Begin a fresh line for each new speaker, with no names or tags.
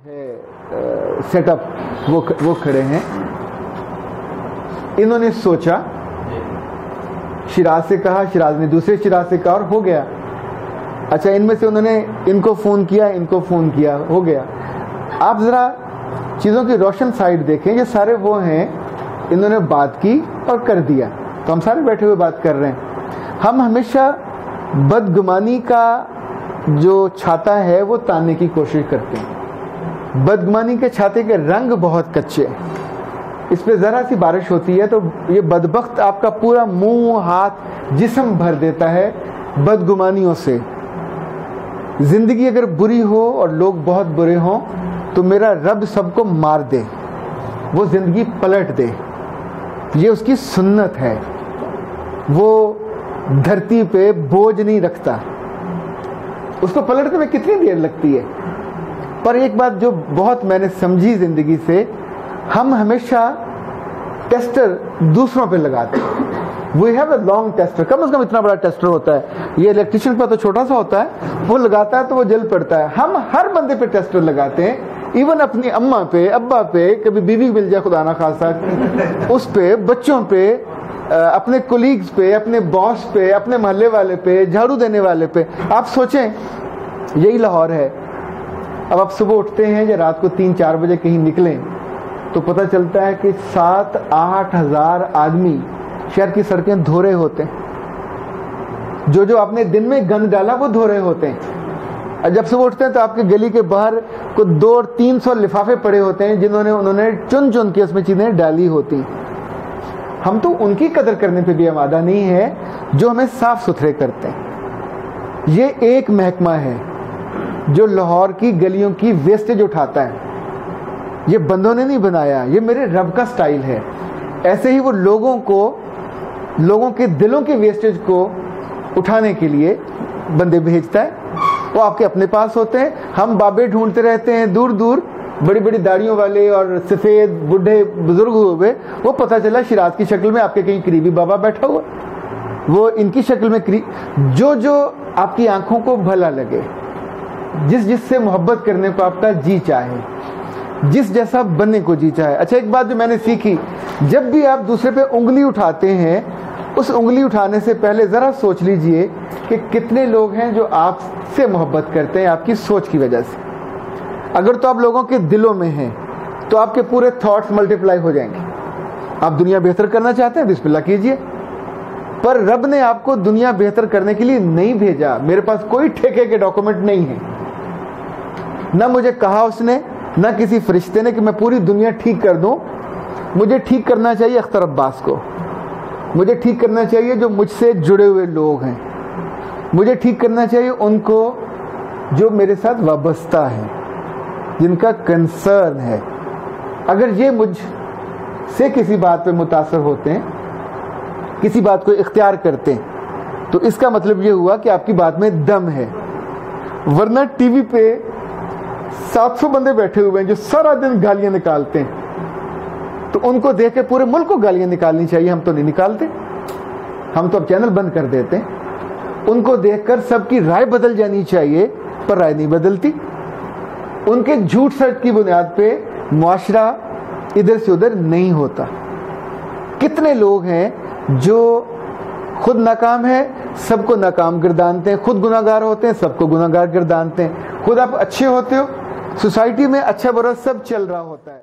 ہے set up وہ کھڑے ہیں. انہوں نے سوچا, شیراز سے کہا, شیراز نے دوسرے شیراز سے کہا اور ہو گیا. اچھا, ان میں سے انہوں نے ان کو فون کیا, ان کو فون کیا, ہو گیا. آپ ذرا چیزوں کی روشن سائڈ دیکھیں, یہ سارے وہ ہیں انہوں نے بات کی اور کر دیا, تو ہم سارے بیٹھے ہوئے بات کر رہے ہیں. ہم ہمیشہ بدگمانی کا جو چھاتا ہے وہ تاننے کی کوشش کرتے ہیں. بدگمانی کے چھاتے کے رنگ بہت کچے, اس پہ ذرا سی بارش ہوتی ہے تو یہ بدبخت آپ کا پورا منہ ہاتھ جسم بھر دیتا ہے بدگمانیوں سے. زندگی اگر بری ہو اور لوگ بہت برے ہوں تو میرا رب سب کو مار دے, وہ زندگی پلٹ دے, یہ اس کی سنت ہے. وہ دھرتی پہ بوجھ نہیں رکھتا, اس کو پلٹنے میں کتنی دیر لگتی ہے. پر ایک بات جو بہت میں نے سمجھی زندگی سے, ہم ہمیشہ ٹیسٹر دوسروں پہ لگاتے ہیں. We have a long tester, کم از کم اتنا بڑا ٹیسٹر ہوتا ہے. یہ الیکٹریشین کا تو چھوٹا سا ہوتا ہے, وہ لگاتا ہے تو وہ جل پڑتا ہے. ہم ہر بندے پہ ٹیسٹر لگاتے ہیں, ایون اپنی اماں پہ, ابا پہ, کبھی بیوی مل جائے خدا نہ خاصا اس پہ, بچوں پہ, اپنے کولیگز پہ, اپنے باس پہ, اپنے محلے والے پہ, جھاڑو دینے والے پہ. آپ سوچیں یہی لاہور ہے. اب آپ صبح اٹھتے ہیں یا رات کو 3-4 بجے کہیں نکلیں تو پتہ چلتا ہے کہ 7-8 ہزار آدمی شہر کی سڑکیں دھو رہے ہوتے ہیں. جو آپ نے دن میں گند ڈالا وہ دھو رہے ہوتے ہیں. جب صبح اٹھتے ہیں تو آپ کی گلی کے باہر کو 200-300 لفافے پڑے ہوتے ہیں انہوں نے چن کے اس میں چیزیں ڈالی ہوتی. ہم تو ان کی قدر کرنے پہ بھی آمادہ نہیں ہے جو ہمیں صاف ستھرے کرتے ہیں. یہ ایک محکمہ ہے جو لاہور کی گلیوں کی ویسٹیج اٹھاتا ہے. یہ بندوں نے نہیں بنایا, یہ میرے رب کا سٹائل ہے. ایسے ہی وہ لوگوں کے دلوں کے ویسٹیج کو اٹھانے کے لیے بندے بھیجتا ہے. وہ آپ کے اپنے پاس ہوتے ہیں. ہم بابے ڈھونڈتے رہتے ہیں دور دور, بڑی بڑی داڑیوں والے اور سفید بڈھے بزرگ ہوئے. وہ پتہ چلا شیراز کی شکل میں آپ کے کہیں قریبی بابا بیٹھا ہوا, وہ ان کی شکل میں جو آپ کی آنکھوں کو بھلا لگے, جس سے محبت کرنے کو آپ کا جی چاہے, جس جیسا بننے کو جی چاہے. اچھا, ایک بات جو میں نے سیکھی, جب بھی آپ دوسرے پہ انگلی اٹھاتے ہیں, اس انگلی اٹھانے سے پہلے ذرا سوچ لیجئے کہ کتنے لوگ ہیں جو آپ سے محبت کرتے ہیں آپ کی سوچ کی وجہ سے. اگر تو آپ لوگوں کے دلوں میں ہیں تو آپ کے پورے تھاٹس ملٹیپلائی ہو جائیں گے. آپ دنیا بہتر کرنا چاہتے ہیں, بسم اللہ کیجئے. پر رب نے آپ کو دنیا بہتر کرنے کے لیے نہیں بھیجا. میرے پاس کوئی ٹھیکے کے ڈاکومنٹ نہیں ہے, نہ مجھے کہا اس نے, نہ کسی فرشتے نے کہ میں پوری دنیا ٹھیک کر دوں. مجھے ٹھیک کرنا چاہیے اختر عباس کو, مجھے ٹھیک کرنا چاہیے جو مجھ سے جڑے ہوئے لوگ ہیں, مجھے ٹھیک کرنا چاہیے ان کو جو میرے ساتھ وابستہ ہیں, جن کا کنسرن ہے. اگر یہ مجھ سے کسی بات پہ متاثر ہوتے ہیں, کسی بات کو اختیار کرتے ہیں, تو اس کا مطلب یہ ہوا کہ آپ کی بات میں دم ہے. ورنہ ٹی وی پہ 700 بندے بیٹھے ہوئے ہیں جو سارا دن گالیاں نکالتے ہیں, تو ان کو دیکھ کے پورے ملک کو گالیاں نکالنی چاہیے. ہم تو نہیں نکالتے, ہم تو اب چینل بند کر دیتے ہیں. ان کو دیکھ کر سب کی رائے بدل جانی چاہیے, پر رائے نہیں بدلتی. ان کے جھوٹ سچ کی بنیاد پہ معاشرہ ادھر سے ادھر نہیں ہوتا. کتنے لوگ ہیں جو خود ناکام ہے, سب کو ناکام گردانتے ہیں, خود گناہگار ہوتے ہیں, سب کو گناہگار گردانتے ہیں. خود آپ اچھے ہوتے ہو, سوسائٹی میں اچھا برا سب چل رہا ہوتا ہے.